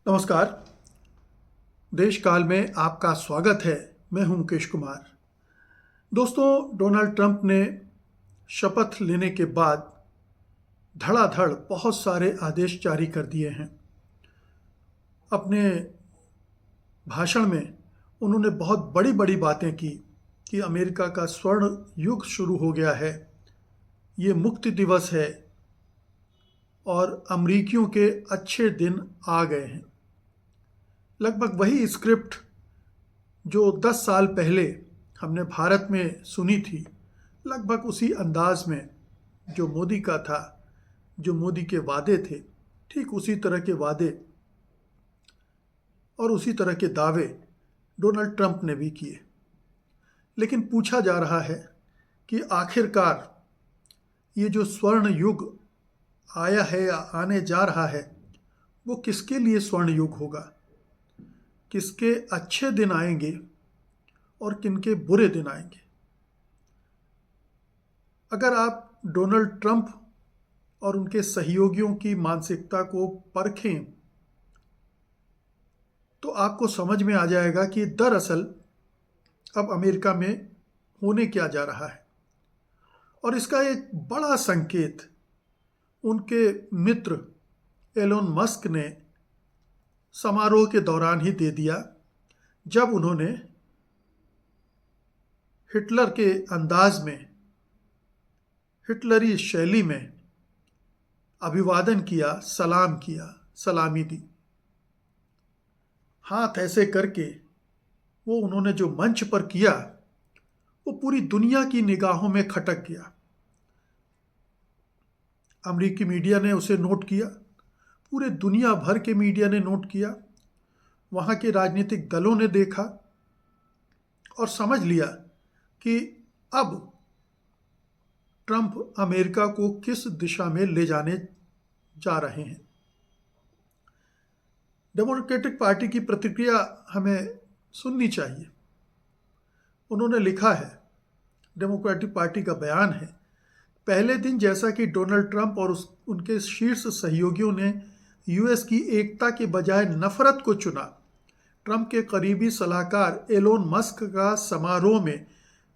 नमस्कार। देश काल में आपका स्वागत है। मैं हूं मुकेश कुमार। दोस्तों, डोनाल्ड ट्रंप ने शपथ लेने के बाद धड़ाधड़ बहुत सारे आदेश जारी कर दिए हैं। अपने भाषण में उन्होंने बहुत बड़ी बड़ी बातें की कि अमेरिका का स्वर्ण युग शुरू हो गया है, ये मुक्ति दिवस है और अमरीकियों के अच्छे दिन आ गए हैं। लगभग वही स्क्रिप्ट जो 10 साल पहले हमने भारत में सुनी थी, लगभग उसी अंदाज में जो मोदी का था, जो मोदी के वादे थे, ठीक उसी तरह के वादे और उसी तरह के दावे डोनाल्ड ट्रंप ने भी किए। लेकिन पूछा जा रहा है कि आखिरकार ये जो स्वर्ण युग आया है या आने जा रहा है, वो किसके लिए स्वर्ण युग होगा, किसके अच्छे दिन आएंगे और किनके बुरे दिन आएंगे। अगर आप डोनाल्ड ट्रंप और उनके सहयोगियों की मानसिकता को परखें तो आपको समझ में आ जाएगा कि दरअसल अब अमेरिका में होने क्या जा रहा है। और इसका एक बड़ा संकेत उनके मित्र एलोन मस्क ने समारोह के दौरान ही दे दिया, जब उन्होंने हिटलर के अंदाज में, हिटलरी शैली में अभिवादन किया, सलाम किया, सलामी दी। हाथ ऐसे करके वो उन्होंने जो मंच पर किया, वो पूरी दुनिया की निगाहों में खटक गया। अमेरिकी मीडिया ने उसे नोट किया, पूरे दुनिया भर के मीडिया ने नोट किया, वहाँ के राजनीतिक दलों ने देखा और समझ लिया कि अब ट्रंप अमेरिका को किस दिशा में ले जाने जा रहे हैं। डेमोक्रेटिक पार्टी की प्रतिक्रिया हमें सुननी चाहिए। उन्होंने लिखा है, डेमोक्रेटिक पार्टी का बयान है, पहले दिन जैसा कि डोनाल्ड ट्रंप और उनके शीर्ष सहयोगियों ने यूएस की एकता के बजाय नफरत को चुना, ट्रंप के करीबी सलाहकार एलोन मस्क का समारोह में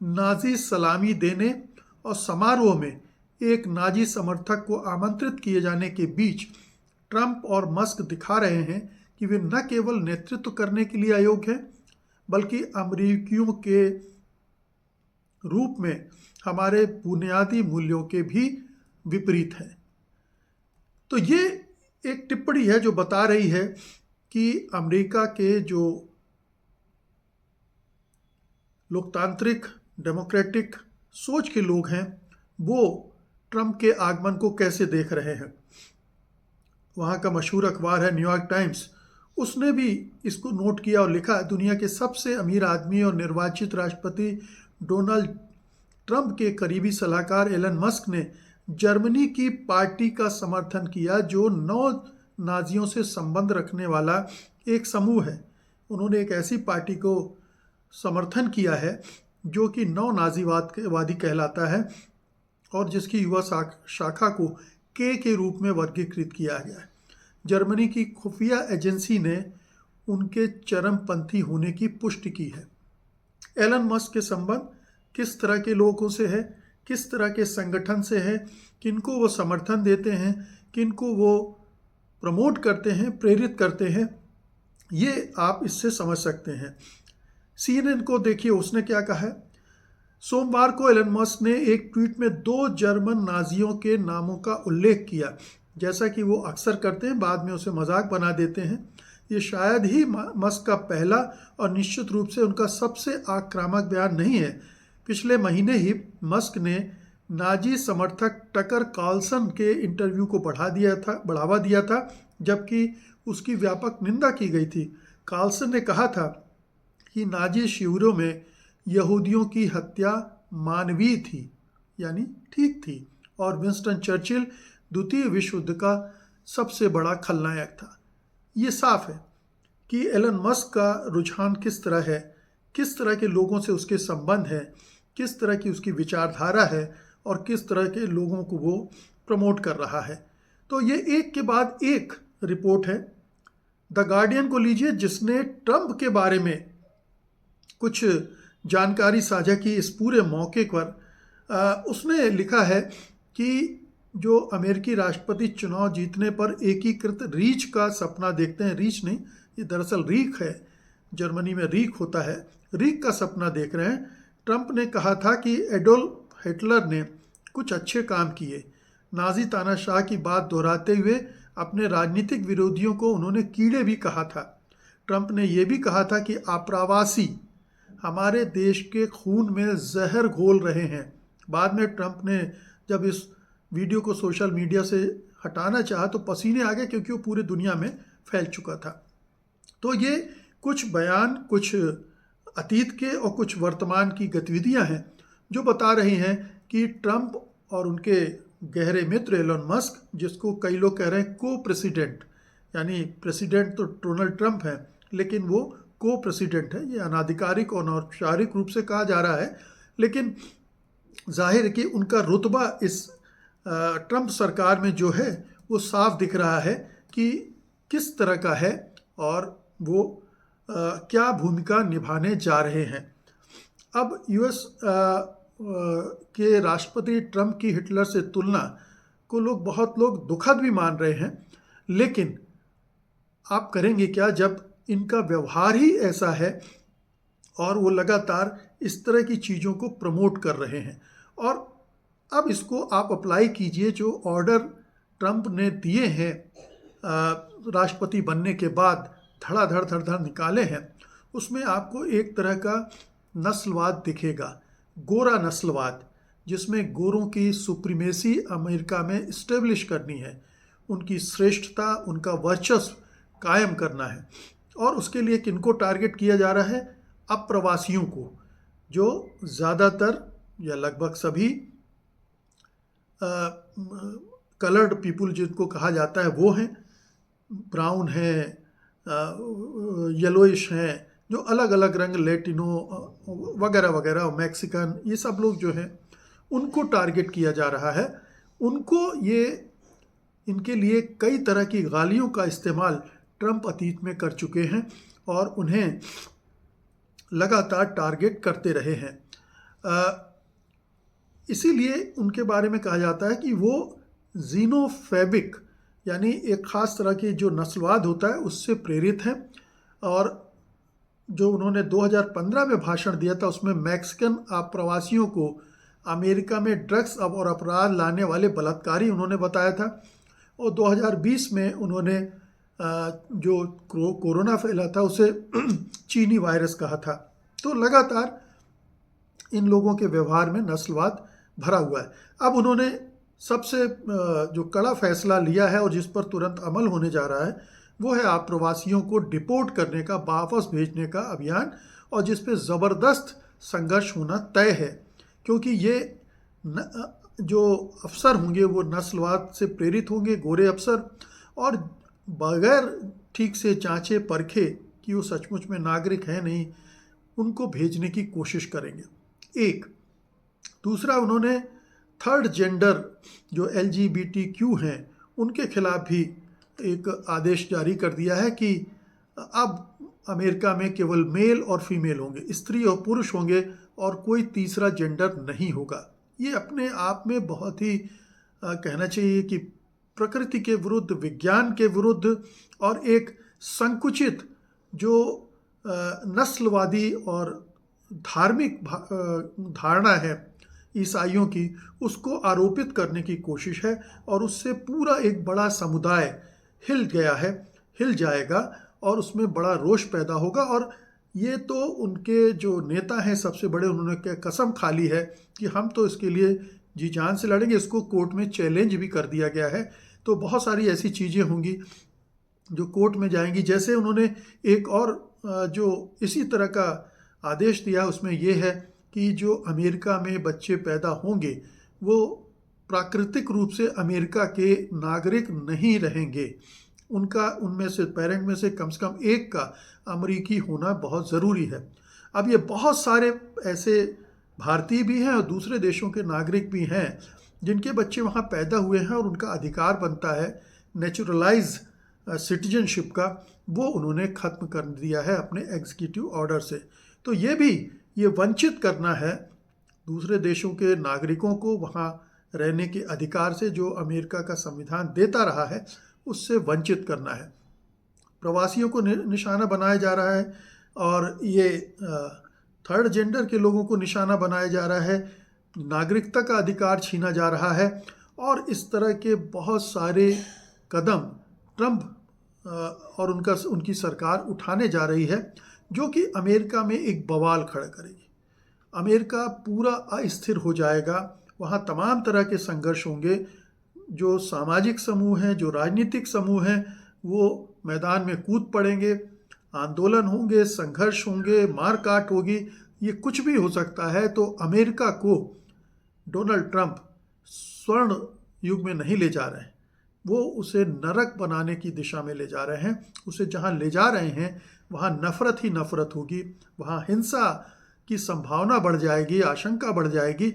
नाजी सलामी देने और समारोह में एक नाजी समर्थक को आमंत्रित किए जाने के बीच ट्रंप और मस्क दिखा रहे हैं कि वे न केवल नेतृत्व करने के लिए अयोग्य हैं, बल्कि अमेरिकियों के रूप में हमारे बुनियादी मूल्यों के भी विपरीत हैं। तो ये एक टिप्पणी है जो बता रही है कि अमेरिका के जो लोकतांत्रिक डेमोक्रेटिक सोच के लोग हैं, वो ट्रंप के आगमन को कैसे देख रहे हैं। वहाँ का मशहूर अखबार है न्यूयॉर्क टाइम्स, उसने भी इसको नोट किया और लिखा, दुनिया के सबसे अमीर आदमी और निर्वाचित राष्ट्रपति डोनाल्ड ट्रंप के करीबी सलाहकार एलन मस्क ने जर्मनी की पार्टी का समर्थन किया, जो 9 नाजियों से संबंध रखने वाला एक समूह है। उन्होंने एक ऐसी पार्टी को समर्थन किया है जो कि 9 नाजीवादी कहलाता है और जिसकी युवा शाखा को के रूप में वर्गीकृत किया गया है। जर्मनी की खुफिया एजेंसी ने उनके चरमपंथी होने की पुष्टि की है। एलन मस्क के संबंध किस तरह के लोगों से है, किस तरह के संगठन से है, किनको वो समर्थन देते हैं, किनको वो प्रमोट करते हैं, प्रेरित करते हैं, ये आप इससे समझ सकते हैं। CNN को देखिए, उसने क्या कहा है। सोमवार को एलन मस्क ने एक ट्वीट में 2 जर्मन नाजियों के नामों का उल्लेख किया, जैसा कि वो अक्सर करते हैं, बाद में उसे मजाक बना देते हैं। ये शायद ही मस्क का पहला और निश्चित रूप से उनका सबसे आक्रामक बयान नहीं है। पिछले महीने ही मस्क ने नाजी समर्थक टकर कार्लसन के इंटरव्यू को बढ़ावा दिया था, जबकि उसकी व्यापक निंदा की गई थी। कार्लसन ने कहा था कि नाजी शिविरों में यहूदियों की हत्या मानवीय थी, यानी ठीक थी, और विंस्टन चर्चिल द्वितीय विश्व युद्ध का सबसे बड़ा खलनायक था। ये साफ है कि एलन मस्क का रुझान किस तरह है, किस तरह के लोगों से उसके संबंध है, किस तरह की उसकी विचारधारा है और किस तरह के लोगों को वो प्रमोट कर रहा है। तो ये एक के बाद एक रिपोर्ट है द गार्डियन को लीजिए, जिसने ट्रंप के बारे में कुछ जानकारी साझा की इस पूरे मौके पर। उसने लिखा है कि जो अमेरिकी राष्ट्रपति चुनाव जीतने पर एकीकृत रीच का सपना देखते हैं, रीच नहीं, ये दरअसल रीख है, जर्मनी में रीख होता है, रीख का सपना देख रहे हैं। ट्रंप ने कहा था कि एडोल्फ हिटलर ने कुछ अच्छे काम किए। नाजी तानाशाह की बात दोहराते हुए अपने राजनीतिक विरोधियों को उन्होंने कीड़े भी कहा था। ट्रंप ने यह भी कहा था कि आप्रवासी हमारे देश के खून में जहर घोल रहे हैं। बाद में ट्रंप ने जब इस वीडियो को सोशल मीडिया से हटाना चाहा तो पसीने आ गए, क्योंकि वो पूरी दुनिया में फैल चुका था। तो ये कुछ बयान, कुछ अतीत के और कुछ वर्तमान की गतिविधियां हैं जो बता रही हैं कि ट्रंप और उनके गहरे मित्र एलन मस्क, जिसको कई लोग कह रहे हैं को प्रेसिडेंट, यानी प्रेसिडेंट तो डोनाल्ड ट्रंप है लेकिन वो को प्रेसिडेंट है, ये अनाधिकारिक और अनौपचारिक रूप से कहा जा रहा है, लेकिन जाहिर है कि उनका रुतबा इस ट्रंप सरकार में जो है वो साफ दिख रहा है कि किस तरह का है और वो क्या भूमिका निभाने जा रहे हैं। अब यूएस के राष्ट्रपति ट्रंप की हिटलर से तुलना को बहुत लोग दुखद भी मान रहे हैं, लेकिन आप करेंगे क्या जब इनका व्यवहार ही ऐसा है और वो लगातार इस तरह की चीज़ों को प्रमोट कर रहे हैं। और अब इसको आप अप्लाई कीजिए, जो ऑर्डर ट्रंप ने दिए हैं राष्ट्रपति बनने के बाद, धड़ाधड़ निकाले हैं, उसमें आपको एक तरह का नस्लवाद दिखेगा, गोरा नस्लवाद, जिसमें गोरों की सुप्रीमेसी अमेरिका में इस्टेब्लिश करनी है, उनकी श्रेष्ठता, उनका वर्चस्व कायम करना है। और उसके लिए किनको टारगेट किया जा रहा है? अप्रवासियों को, जो ज़्यादातर या लगभग सभी कलर्ड पीपुल जिनको कहा जाता है वो हैं, ब्राउन हैं, येलोइश हैं, जो अलग अलग रंग, लेटिनो वगैरह वगैरह, मैक्सिकन, ये सब लोग जो हैं उनको टारगेट किया जा रहा है। उनको ये, इनके लिए कई तरह की गालियों का इस्तेमाल ट्रंप अतीत में कर चुके हैं और उन्हें लगातार टारगेट करते रहे हैं। इसीलिए उनके बारे में कहा जाता है कि वो जीनोफेबिक, यानी एक ख़ास तरह की जो नस्लवाद होता है उससे प्रेरित हैं। और जो उन्होंने 2015 में भाषण दिया था उसमें मैक्सिकन आप्रवासियों को अमेरिका में ड्रग्स और अपराध लाने वाले बलात्कारी उन्होंने बताया था। और 2020 में उन्होंने जो कोरोना फैला था उसे चीनी वायरस कहा था। तो लगातार इन लोगों के व्यवहार में नस्लवाद भरा हुआ है। अब उन्होंने सबसे जो कड़ा फैसला लिया है और जिस पर तुरंत अमल होने जा रहा है वो है आप्रवासियों को डिपोर्ट करने का, वापस भेजने का अभियान, और जिस पे ज़बरदस्त संघर्ष होना तय है, क्योंकि ये जो अफसर होंगे वो नस्लवाद से प्रेरित होंगे, गोरे अफसर, और बगैर ठीक से जांचे परखे कि वो सचमुच में नागरिक हैं नहीं, उनको भेजने की कोशिश करेंगे। एक दूसरा, उन्होंने थर्ड जेंडर जो LGBTQ हैं उनके खिलाफ भी एक आदेश जारी कर दिया है कि अब अमेरिका में केवल मेल और फीमेल होंगे, स्त्री और पुरुष होंगे और कोई तीसरा जेंडर नहीं होगा। ये अपने आप में बहुत ही कहना चाहिए कि प्रकृति के विरुद्ध, विज्ञान के विरुद्ध और एक संकुचित जो नस्लवादी और धार्मिक धारणा है ईसाइयों की, उसको आरोपित करने की कोशिश है। और उससे पूरा एक बड़ा समुदाय हिल गया है, हिल जाएगा और उसमें बड़ा रोष पैदा होगा। और ये तो उनके जो नेता हैं सबसे बड़े, उन्होंने क्या कसम खा ली है कि हम तो इसके लिए जी जान से लड़ेंगे। इसको कोर्ट में चैलेंज भी कर दिया गया है। तो बहुत सारी ऐसी चीज़ें होंगी जो कोर्ट में जाएंगी। जैसे उन्होंने एक और जो इसी तरह का आदेश दिया, उसमें यह है कि जो अमेरिका में बच्चे पैदा होंगे वो प्राकृतिक रूप से अमेरिका के नागरिक नहीं रहेंगे। उनका, उनमें से पेरेंट में से कम एक का अमेरिकी होना बहुत ज़रूरी है। अब ये बहुत सारे ऐसे भारतीय भी हैं और दूसरे देशों के नागरिक भी हैं जिनके बच्चे वहाँ पैदा हुए हैं और उनका अधिकार बनता है नेचुरलाइज सिटीजनशिप का, वो उन्होंने ख़त्म कर दिया है अपने एग्जीक्यूटिव ऑर्डर से। तो ये वंचित करना है दूसरे देशों के नागरिकों को वहाँ रहने के अधिकार से, जो अमेरिका का संविधान देता रहा है, उससे वंचित करना है। प्रवासियों को निशाना बनाया जा रहा है, और ये थर्ड जेंडर के लोगों को निशाना बनाया जा रहा है, नागरिकता का अधिकार छीना जा रहा है, और इस तरह के बहुत सारे कदम ट्रंप और उनकी सरकार उठाने जा रही है, जो कि अमेरिका में एक बवाल खड़ा करेगी। अमेरिका पूरा अस्थिर हो जाएगा, वहाँ तमाम तरह के संघर्ष होंगे। जो सामाजिक समूह हैं, जो राजनीतिक समूह हैं, वो मैदान में कूद पड़ेंगे, आंदोलन होंगे, संघर्ष होंगे, मारकाट होगी, ये कुछ भी हो सकता है। तो अमेरिका को डोनाल्ड ट्रंप स्वर्ण युग में नहीं ले जा रहे हैं, वो उसे नरक बनाने की दिशा में ले जा रहे हैं। उसे जहाँ ले जा रहे हैं वहाँ नफ़रत ही नफ़रत होगी, वहाँ हिंसा की संभावना बढ़ जाएगी, आशंका बढ़ जाएगी,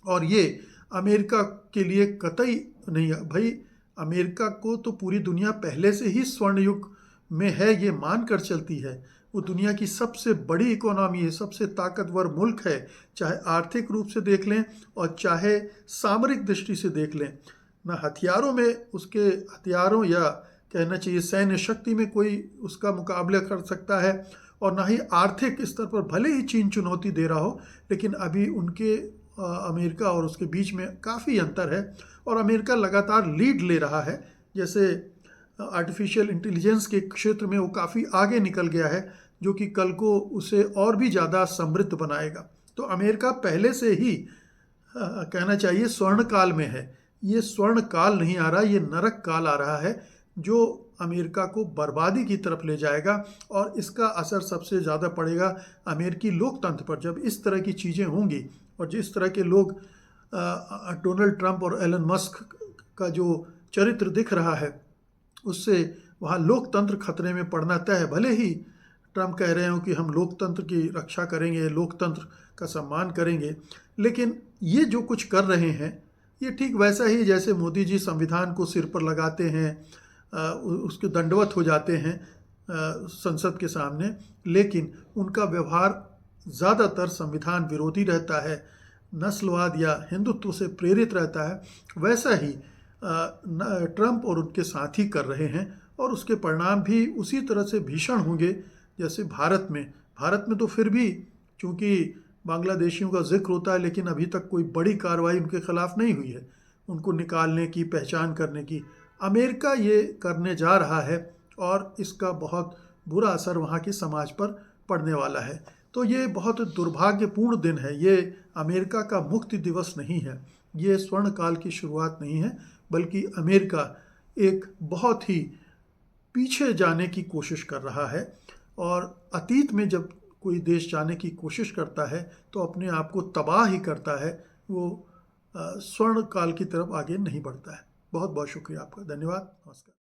और ये अमेरिका के लिए कतई नहीं है। भाई, अमेरिका को तो पूरी दुनिया पहले से ही स्वर्ण युग में है, ये मानकर चलती है। वो दुनिया की सबसे बड़ी इकोनॉमी है, सबसे ताकतवर मुल्क है, चाहे आर्थिक रूप से देख लें और चाहे सामरिक दृष्टि से देख लें। ना हथियारों में उसके हथियारों या कहना चाहिए सैन्य शक्ति में कोई उसका मुकाबला कर सकता है, और ना ही आर्थिक स्तर पर। भले ही चीन चुनौती दे रहा हो, लेकिन अभी उनके अमेरिका और उसके बीच में काफ़ी अंतर है, और अमेरिका लगातार लीड ले रहा है। जैसे आर्टिफिशियल इंटेलिजेंस के क्षेत्र में वो काफ़ी आगे निकल गया है, जो कि कल को उसे और भी ज़्यादा समृद्ध बनाएगा। तो अमेरिका पहले से ही कहना चाहिए स्वर्ण काल में है। ये स्वर्ण काल नहीं आ रहा, ये नरक काल आ रहा है, जो अमेरिका को बर्बादी की तरफ ले जाएगा, और इसका असर सबसे ज़्यादा पड़ेगा अमेरिकी लोकतंत्र पर। जब इस तरह की चीज़ें होंगी, और जिस तरह के लोग डोनाल्ड ट्रंप और एलन मस्क का जो चरित्र दिख रहा है, उससे वहाँ लोकतंत्र खतरे में पड़ना तय है। भले ही ट्रंप कह रहे हो कि हम लोकतंत्र की रक्षा करेंगे, लोकतंत्र का सम्मान करेंगे, लेकिन ये जो कुछ कर रहे हैं, ये ठीक वैसा ही जैसे मोदी जी संविधान को सिर पर लगाते हैं, उसके दंडवत हो जाते हैं संसद के सामने, लेकिन उनका व्यवहार ज़्यादातर संविधान विरोधी रहता है, नस्लवाद या हिंदुत्व से प्रेरित रहता है। वैसा ही ट्रंप और उनके साथी कर रहे हैं, और उसके परिणाम भी उसी तरह से भीषण होंगे जैसे भारत में तो फिर भी, चूँकि बांग्लादेशियों का जिक्र होता है, लेकिन अभी तक कोई बड़ी कार्रवाई उनके खिलाफ नहीं हुई है, उनको निकालने की, पहचान करने की। अमेरिका ये करने जा रहा है, और इसका बहुत बुरा असर वहाँ के समाज पर पड़ने वाला है। तो ये बहुत दुर्भाग्यपूर्ण दिन है। ये अमेरिका का मुक्ति दिवस नहीं है, ये स्वर्ण काल की शुरुआत नहीं है, बल्कि अमेरिका एक बहुत ही पीछे जाने की कोशिश कर रहा है। और अतीत में जब कोई देश जाने की कोशिश करता है तो अपने आप को तबाह ही करता है, वो स्वर्ण काल की तरफ आगे नहीं बढ़ता है। बहुत बहुत शुक्रिया आपका, धन्यवाद, नमस्कार।